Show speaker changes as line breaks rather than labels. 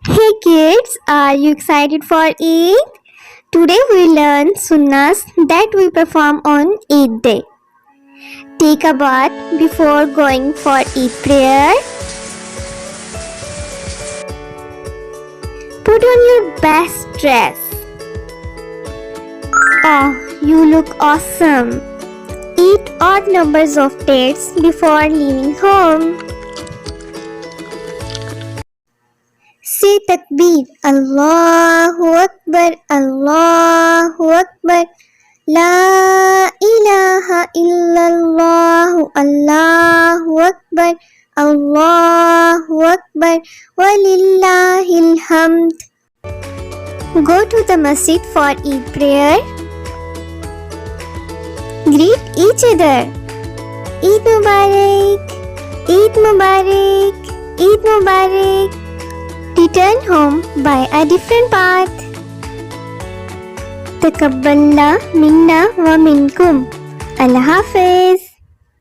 Hey kids, are you excited for Eid? Today we learn sunnahs that we perform on Eid day. Take a bath before going for Eid prayer. Put on your best dress. Oh, you look awesome. Eat odd numbers of dates before leaving home. Say takbir, Allahu Akbar, Allahu Akbar, La ilaha illallah, Allahu Akbar, Allahu Akbar, walillahil hamd. Go to the masjid for Eid prayer. Greet each other. Eid Mubarak, Eid Mubarak, Eid Mubarak. Return home by a different path. Taqabbalallahu minna wa minkum.